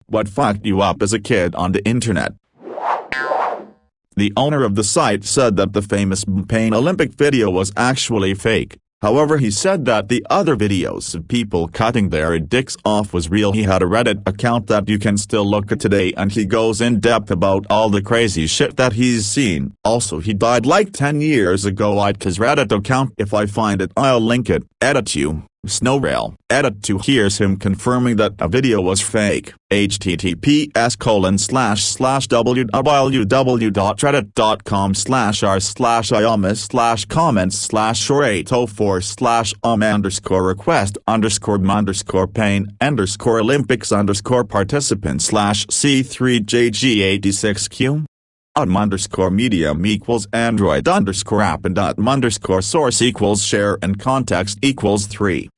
What fucked you up as a kid on the internet? The owner of the site said that the famous Pain Olympic video was actually fake. However, he said that the other videos of people cutting their dicks off was real. He had a Reddit account that you can still look at today, and he goes in depth about all the crazy shit that he's seen. Also, he died like 10 years ago. I'd his Reddit account. If I find it, I'll link it. Edit to Snowrail. Edit to here's him confirming that a video was fake. https://www.reddit.com/r/iom/comment/c3jg86q medium equals Android _app and source equals share and context equals 3.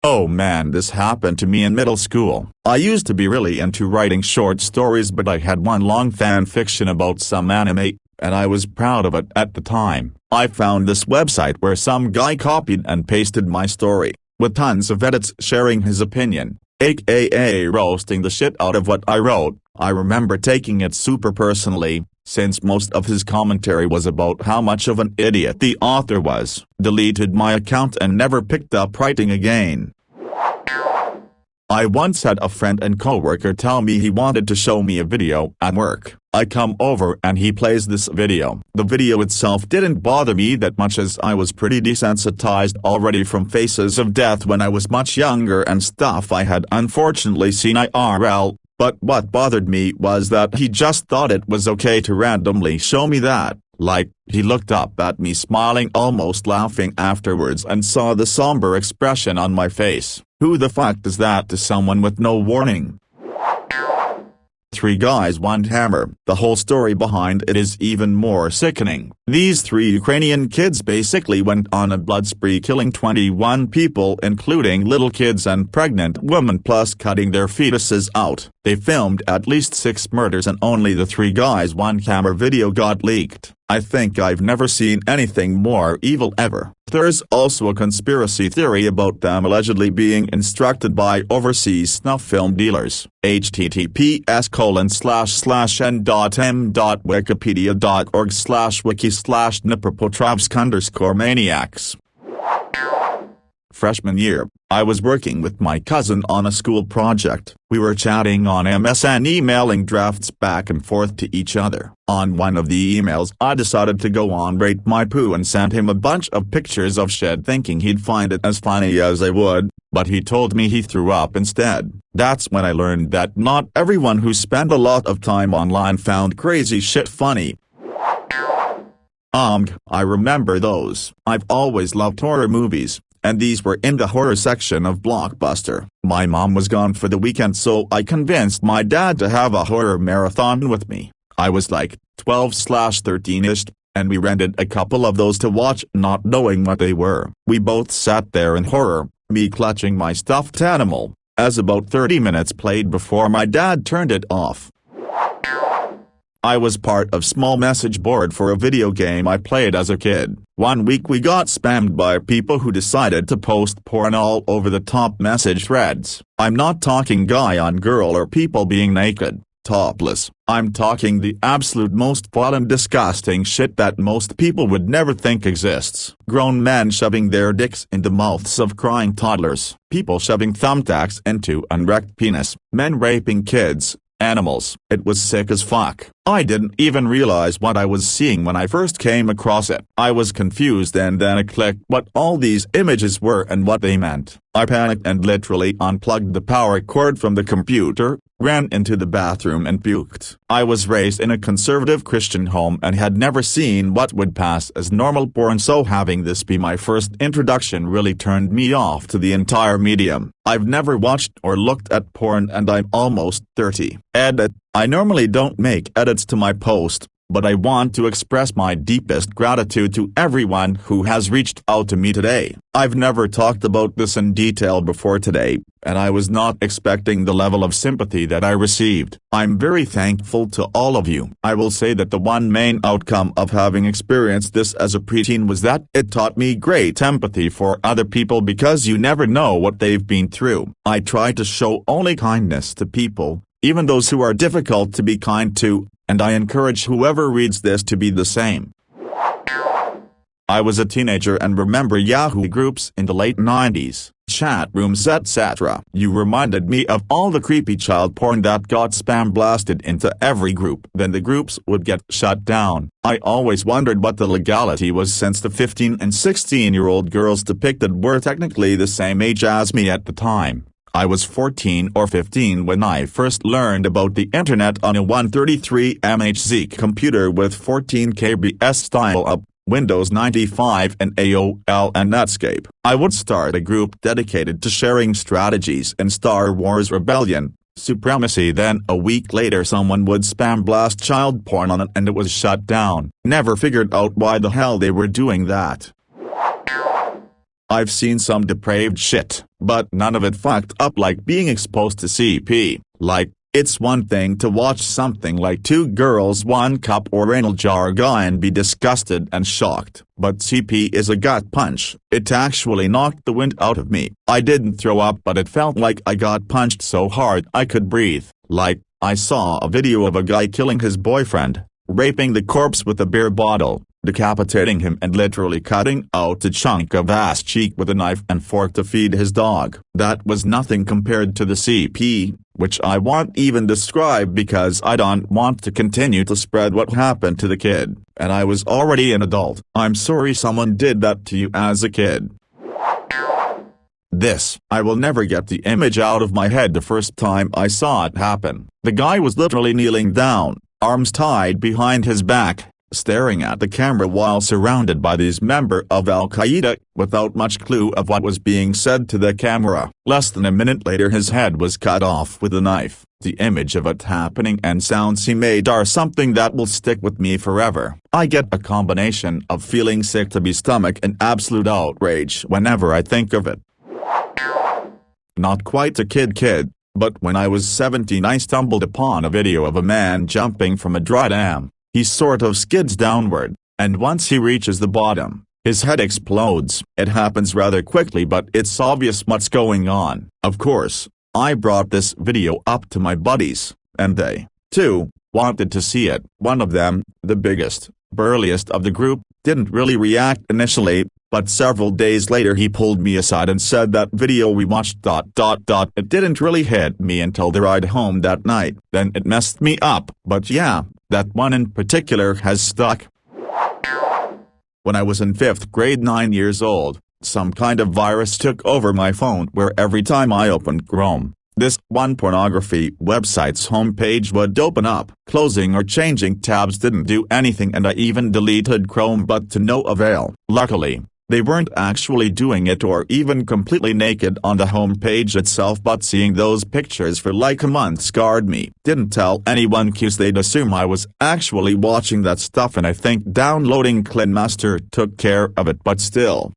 Oh man, this happened to me in middle school. I used to be really into writing short stories, but I had one long fan fiction about some anime, and I was proud of it at the time. I found this website where some guy copied and pasted my story, with tons of edits sharing his opinion, aka roasting the shit out of what I wrote. I remember taking it super personally, since most of his commentary was about how much of an idiot the author was. Deleted my account and never picked up writing again. I once had a friend and coworker tell me he wanted to show me a video at work. I come over and he plays this video. The video itself didn't bother me that much, as I was pretty desensitized already from Faces of Death when I was much younger and stuff I had unfortunately seen IRL. But what bothered me was that he just thought it was okay to randomly show me that. Like, he looked up at me smiling, almost laughing afterwards, and saw the somber expression on my face. Who the fuck does that to someone with no warning? 3 guys, 1 hammer. The whole story behind it is even more sickening. These 3 Ukrainian kids basically went on a blood spree, killing 21 people including little kids and pregnant women, plus cutting their fetuses out. They filmed at least 6 murders and only the 3 guys 1 hammer video got leaked. I think I've never seen anything more evil ever. There's also a conspiracy theory about them allegedly being instructed by overseas snuff film dealers. https://n.m.wikipedia.org/wiki/nipperpotrovsk_maniacs. Freshman year, I was working with my cousin on a school project. We were chatting on MSN, emailing drafts back and forth to each other. On one of the emails, I decided to go on Rate My Poo and sent him a bunch of pictures of shit, thinking he'd find it as funny as I would, but he told me he threw up instead. That's when I learned that not everyone who spent a lot of time online found crazy shit funny. I remember those. I've always loved horror movies, and these were in the horror section of Blockbuster. My mom was gone for the weekend, so I convinced my dad to have a horror marathon with me. I was like 12/13ish, and we rented a couple of those to watch, not knowing what they were. We both sat there in horror, me clutching my stuffed animal, as about 30 minutes played before my dad turned it off. I was part of small message board for a video game I played as a kid. One week we got spammed by people who decided to post porn all over the top message threads. I'm not talking guy on girl or people being naked, topless. I'm talking the absolute most foul and disgusting shit that most people would never think exists. Grown men shoving their dicks in the mouths of crying toddlers. People shoving thumbtacks into an erect penis. Men raping kids. Animals. It was sick as fuck. I didn't even realize what I was seeing when I first came across it. I was confused, and then it clicked what all these images were and what they meant. I panicked and literally unplugged the power cord from the computer, ran into the bathroom and puked. I was raised in a conservative Christian home and had never seen what would pass as normal porn, so having this be my first introduction really turned me off to the entire medium. I've never watched or looked at porn, and I'm almost 30. Edit. I normally don't make edits to my post, but I want to express my deepest gratitude to everyone who has reached out to me today. I've never talked about this in detail before today, and I was not expecting the level of sympathy that I received. I'm very thankful to all of you. I will say that the one main outcome of having experienced this as a preteen was that it taught me great empathy for other people because you never know what they've been through. I try to show only kindness to people, even those who are difficult to be kind to, and I encourage whoever reads this to be the same. I was a teenager and remember Yahoo groups in the late 90s, chat rooms etc. You reminded me of all the creepy child porn that got spam blasted into every group. Then the groups would get shut down. I always wondered what the legality was since the 15 and 16-year-old girls depicted were technically the same age as me at the time. I was 14 or 15 when I first learned about the internet on a 133 MHz computer with 14 kbps dial-up, Windows 95 and AOL and Netscape. I would start a group dedicated to sharing strategies in Star Wars Rebellion, Supremacy. Then a week later someone would spam blast child porn on it and it was shut down. Never figured out why the hell they were doing that. I've seen some depraved shit, but none of it fucked up like being exposed to CP. Like, it's one thing to watch something like Two Girls One Cup or Anal Jargon and be disgusted and shocked, but CP is a gut punch. It actually knocked the wind out of me. I didn't throw up, but it felt like I got punched so hard I could breathe. Like, I saw a video of a guy killing his boyfriend, raping the corpse with a beer bottle, decapitating him and literally cutting out a chunk of ass cheek with a knife and fork to feed his dog. That was nothing compared to the CP, which I won't even describe because I don't want to continue to spread what happened to the kid, and I was already an adult. I'm sorry someone did that to you as a kid. I will never get the image out of my head the first time I saw it happen. The guy was literally kneeling down, arms tied behind his back, staring at the camera while surrounded by these members of Al-Qaeda, without much clue of what was being said to the camera. Less than a minute later his head was cut off with a knife. The image of it happening and sounds he made are something that will stick with me forever. I get a combination of feeling sick to my stomach and absolute outrage whenever I think of it. Not quite a kid, but when I was 17 I stumbled upon a video of a man jumping from a dry dam. He sort of skids downward, and once he reaches the bottom, his head explodes. It happens rather quickly but it's obvious what's going on. Of course, I brought this video up to my buddies, and they, too, wanted to see it. One of them, the biggest, burliest of the group, didn't really react initially, but several days later he pulled me aside and said that video we watched ... It didn't really hit me until the ride home that night. Then it messed me up, but yeah, that one in particular has stuck. When I was in 5th grade 9 years old, some kind of virus took over my phone where every time I opened Chrome, this one pornography website's homepage would open up. Closing or changing tabs didn't do anything and I even deleted Chrome but to no avail. Luckily, they weren't actually doing it or even completely naked on the homepage itself, but seeing those pictures for like a month scarred me. Didn't tell anyone cause they'd assume I was actually watching that stuff, and I think downloading Cleanmaster took care of it, but still.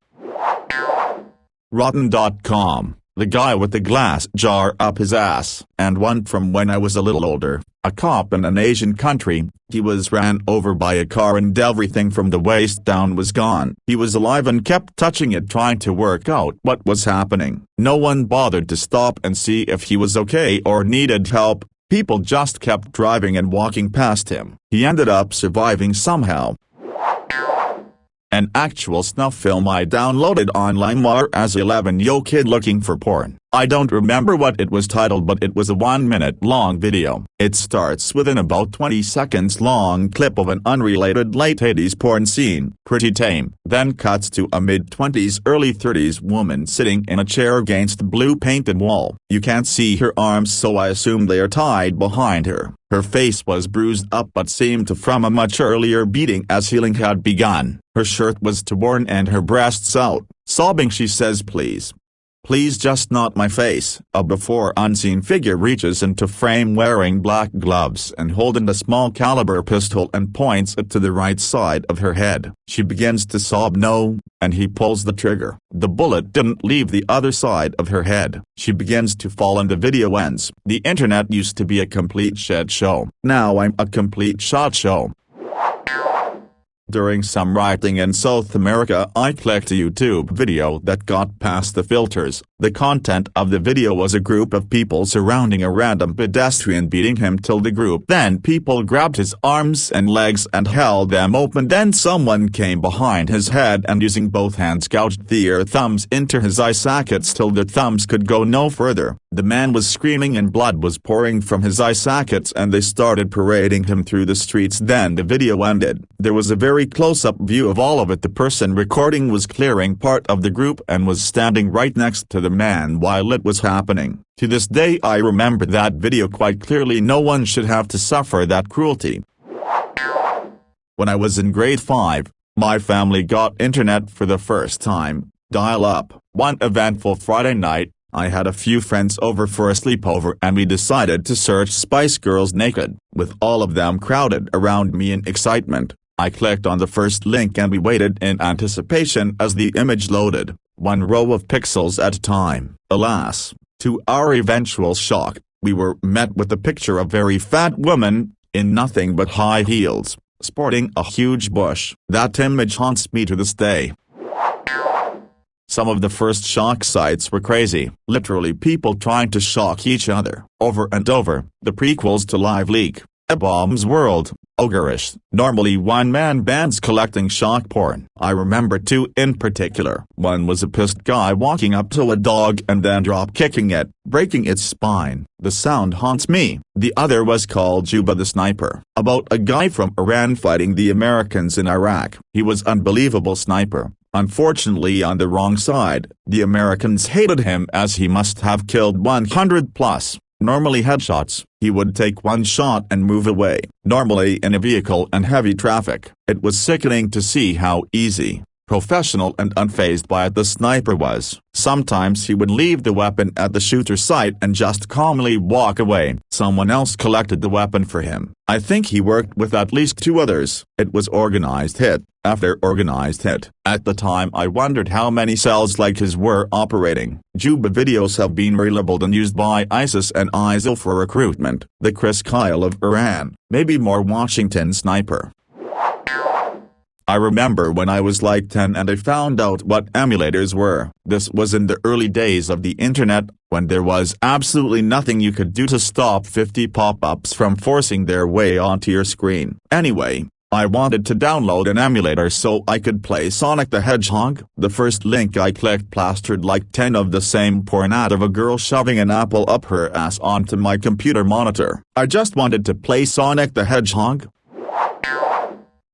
Rotten.com. The guy with the glass jar up his ass. And one from when I was a little older, a cop in an Asian country. He was ran over by a car and everything from the waist down was gone. He was alive and kept touching it trying to work out what was happening. No one bothered to stop and see if he was okay or needed help. People just kept driving and walking past him. He ended up surviving somehow. An actual snuff film I downloaded on LimeWire as 11-year-old kid looking for porn. I don't remember what it was titled, but it was a 1-minute long video. It starts with an about 20 seconds long clip of an unrelated late 80s porn scene, pretty tame, then cuts to a mid-20s early 30s woman sitting in a chair against a blue painted wall. You can't see her arms, so I assume they are tied behind her. Her face was bruised up but seemed to from a much earlier beating as healing had begun. Her shirt was torn and her breasts out. Sobbing she says, "Please. Please just not my face. A before unseen figure reaches into frame wearing black gloves and holding a small caliber pistol and points it to the right side of her head. She begins to sob no, and he pulls the trigger. The bullet didn't leave the other side of her head. She begins to fall and the video ends. The internet used to be a complete shit show. Now I'm a complete shot show. During some writing in South America, I clicked a YouTube video that got past the filters. The content of the video was a group of people surrounding a random pedestrian beating him till the group. Then people grabbed his arms and legs and held them open. Then someone came behind his head and using both hands gouged their thumbs into his eye sockets till the thumbs could go no further. The man was screaming and blood was pouring from his eye sockets and they started parading him through the streets. Then the video ended. There was a very close-up view of all of it. The person recording was clearing part of the group and was standing right next to the man while it was happening. To this day I remember that video quite clearly. No one should have to suffer that cruelty. When I was in grade 5, my family got internet for the first time, dial-up. One eventful Friday night, I had a few friends over for a sleepover and we decided to search Spice Girls naked. With all of them crowded around me in excitement, I clicked on the first link and we waited in anticipation as the image loaded, one row of pixels at a time. Alas, to our eventual shock, we were met with a picture of a very fat woman, in nothing but high heels, sporting a huge bush. That image haunts me to this day. Some of the first shock sites were crazy. Literally people trying to shock each other, over and over. The prequels to Live Leak, A Bomb's World, Ogreish. Normally one-man bands collecting shock porn. I remember two in particular. One was a pissed guy walking up to a dog and then drop-kicking it, breaking its spine. The sound haunts me. The other was called Juba the Sniper, about a guy from Iran fighting the Americans in Iraq. He was unbelievable sniper. Unfortunately on the wrong side, the Americans hated him as he must have killed 100 plus. Normally headshots, he would take one shot and move away, normally in a vehicle and heavy traffic. It was sickening to see how easy, professional and unfazed by it the sniper was. Sometimes he would leave the weapon at the shooter site and just calmly walk away. Someone else collected the weapon for him. I think he worked with at least two others. It was organized hit after organized hit. At the time I wondered how many cells like his were operating. Juba videos have been relabeled and used by ISIS and ISIL for recruitment. The Chris Kyle of Iran, maybe more Washington sniper. I remember when I was like 10 and I found out what emulators were. This was in the early days of the internet, when there was absolutely nothing you could do to stop 50 pop-ups from forcing their way onto your screen. Anyway, I wanted to download an emulator so I could play Sonic the Hedgehog. The first link I clicked plastered like 10 of the same porn ad of a girl shoving an apple up her ass onto my computer monitor. I just wanted to play Sonic the Hedgehog.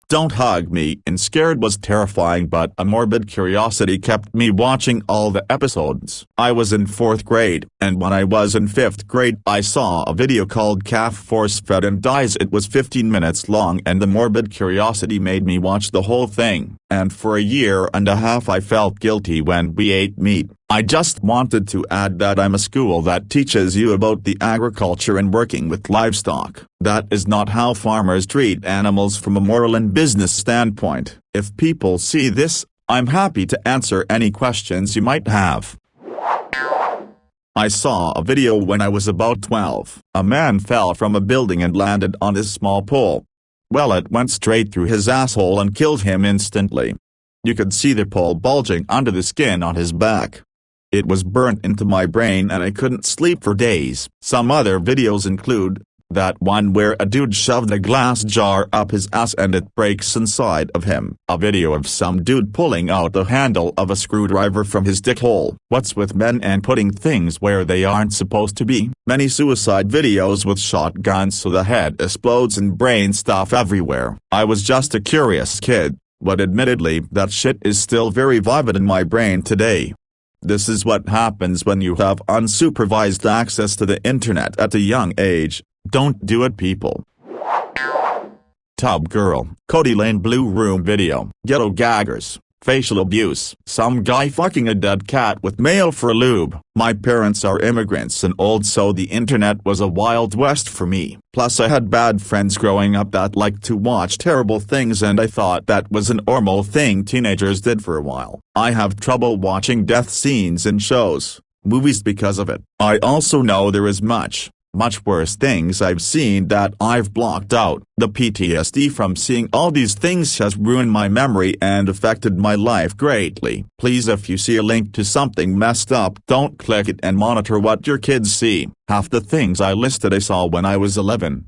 Don't Hug Me and Scared was terrifying, but a morbid curiosity kept me watching all the episodes. I was in 4th grade, and when I was in 5th grade I saw a video called Calf Force Fed and Dies. It was 15 minutes long and the morbid curiosity made me watch the whole thing, and for a year and a half I felt guilty when we ate meat. I just wanted to add that I'm a school that teaches you about the agriculture and working with livestock. That is not how farmers treat animals from a moral and business standpoint. If people see this, I'm happy to answer any questions you might have. I saw a video when I was about 12. A man fell from a building and landed on his small pole. Well, it went straight through his asshole and killed him instantly. You could see the pole bulging under the skin on his back. It was burnt into my brain and I couldn't sleep for days. Some other videos include that one where a dude shoved a glass jar up his ass and it breaks inside of him. A video of some dude pulling out the handle of a screwdriver from his dick hole. What's with men and putting things where they aren't supposed to be? Many suicide videos with shotguns so the head explodes and brain stuff everywhere. I was just a curious kid, but admittedly that shit is still very vivid in my brain today. This is what happens when you have unsupervised access to the internet at a young age. Don't do it, people. Tub Girl, Cody Lane Blue Room video. Ghetto Gaggers, Facial abuse. Some guy fucking a dead cat with mayo for lube. My parents are immigrants and old, so the internet was a wild west for me. Plus I had bad friends growing up that liked to watch terrible things, and I thought that was a normal thing teenagers did for a while. I have trouble watching death scenes in shows, movies because of it. I also know there is much worse things I've seen that I've blocked out. The PTSD from seeing all these things has ruined my memory and affected my life greatly. Please, if you see a link to something messed up, don't click it and monitor what your kids see. Half the things I listed I saw when I was 11.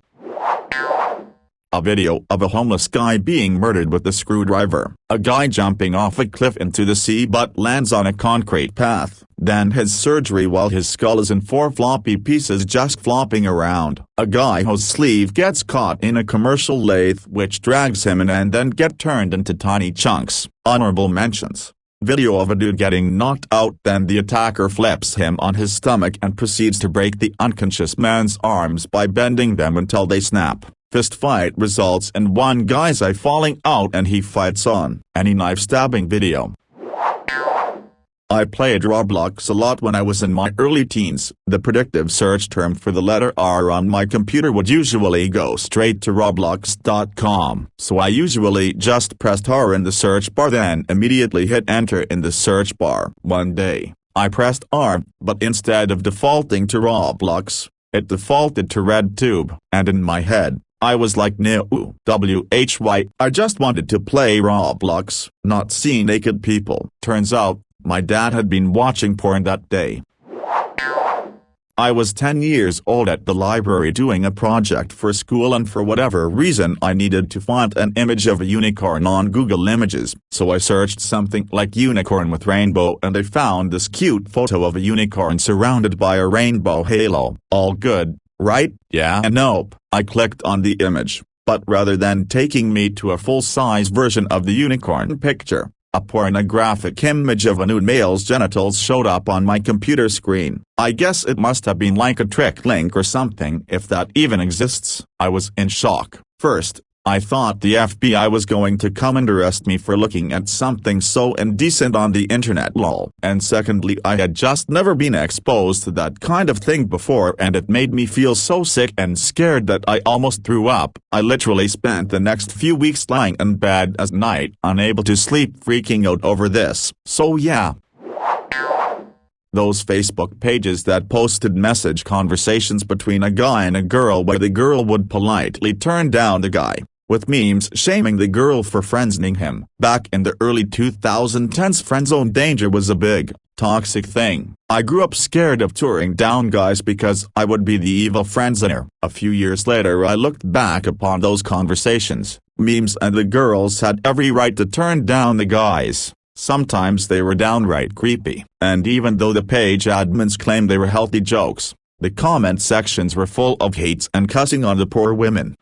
A video of a homeless guy being murdered with a screwdriver. A guy jumping off a cliff into the sea but lands on a concrete path, then has surgery while his skull is in 4 floppy pieces just flopping around. A guy whose sleeve gets caught in a commercial lathe which drags him in and then get turned into tiny chunks. Honorable mentions. Video of a dude getting knocked out, then the attacker flips him on his stomach and proceeds to break the unconscious man's arms by bending them until they snap. Fist fight results in one guy's eye falling out and he fights on. Any knife stabbing video. I played Roblox a lot when I was in my early teens. The predictive search term for the letter R on my computer would usually go straight to roblox.com. So I usually just pressed R in the search bar, then immediately hit enter in the search bar. One day, I pressed R, but instead of defaulting to Roblox, it defaulted to RedTube, and in my head, I was like, no, why, I just wanted to play Roblox, not see naked people. Turns out, my dad had been watching porn that day. I was 10 years old at the library doing a project for school, and for whatever reason I needed to find an image of a unicorn on Google Images, so I searched something like unicorn with rainbow and I found this cute photo of a unicorn surrounded by a rainbow halo. All good, right? Yeah and nope. I clicked on the image, but rather than taking me to a full-size version of the unicorn picture, a pornographic image of a nude male's genitals showed up on my computer screen. I guess it must have been like a trick link or something, if that even exists. I was in shock. First, I thought the FBI was going to come and arrest me for looking at something so indecent on the internet, lol. And secondly, I had just never been exposed to that kind of thing before, and it made me feel so sick and scared that I almost threw up. I literally spent the next few weeks lying in bed at night, unable to sleep, freaking out over this. So yeah. Those Facebook pages that posted message conversations between a guy and a girl where the girl would politely turn down the guy, with memes shaming the girl for friendzoning him. Back in the early 2010s, friendzone danger was a big, toxic thing. I grew up scared of turning down guys because I would be the evil friendzoner. A few years later I looked back upon those conversations, memes, and the girls had every right to turn down the guys. Sometimes they were downright creepy. And even though the page admins claimed they were healthy jokes, the comment sections were full of hates and cussing on the poor women.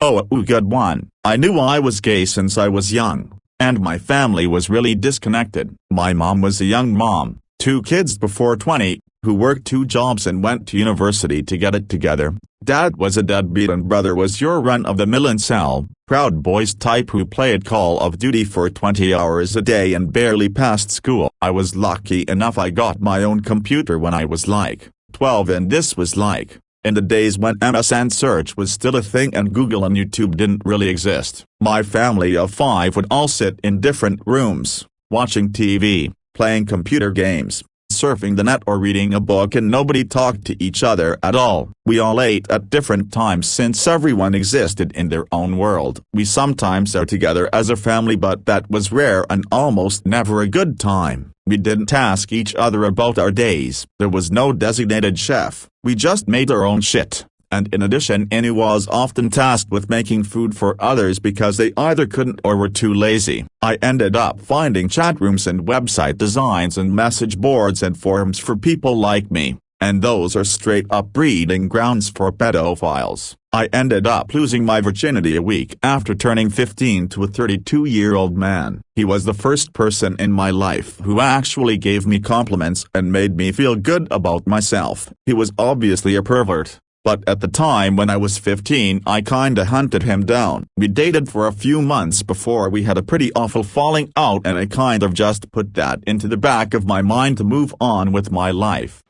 Oh, good one. I knew I was gay since I was young, and my family was really disconnected. My mom was a young mom, 2 kids before 20, who worked 2 jobs and went to university to get it together. Dad was a deadbeat and brother was your run-of-the-mill incel, Proud Boys type who played Call of Duty for 20 hours a day and barely passed school. I was lucky enough I got my own computer when I was like 12, and this was like in the days when MSN search was still a thing and Google and YouTube didn't really exist. My family of 5 would all sit in different rooms, watching TV, playing computer games, surfing the net, or reading a book, and nobody talked to each other at all. We all ate at different times since everyone existed in their own world. We sometimes ate together as a family, but that was rare and almost never a good time. We didn't ask each other about our days. There was no designated chef. We just made our own shit. And in addition, Anu was often tasked with making food for others because they either couldn't or were too lazy. I ended up finding chat rooms and website designs and message boards and forums for people like me, and those are straight up breeding grounds for pedophiles. I ended up losing my virginity a week after turning 15 to a 32-year-old man. He was the first person in my life who actually gave me compliments and made me feel good about myself. He was obviously a pervert, but at the time when I was 15 I kinda hunted him down. We dated for a few months before we had a pretty awful falling out, and I kind of just put that into the back of my mind to move on with my life.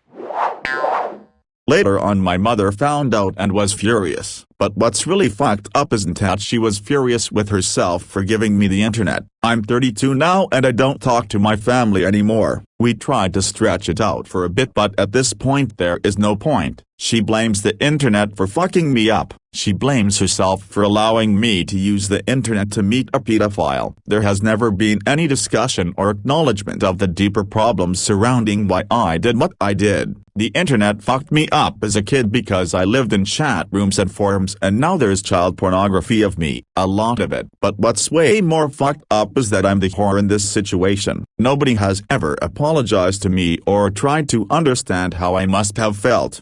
Later on my mother found out and was furious, but what's really fucked up isn't that she was furious with herself for giving me the internet. I'm 32 now and I don't talk to my family anymore. We tried to stretch it out for a bit, but at this point there is no point. She blames the internet for fucking me up. She blames herself for allowing me to use the internet to meet a pedophile. There has never been any discussion or acknowledgement of the deeper problems surrounding why I did what I did. The internet fucked me up as a kid because I lived in chat rooms and forums, and now there's child pornography of me, a lot of it. But what's way more fucked up is that I'm the whore in this situation. Nobody has ever apologized to me or tried to understand how I must have felt.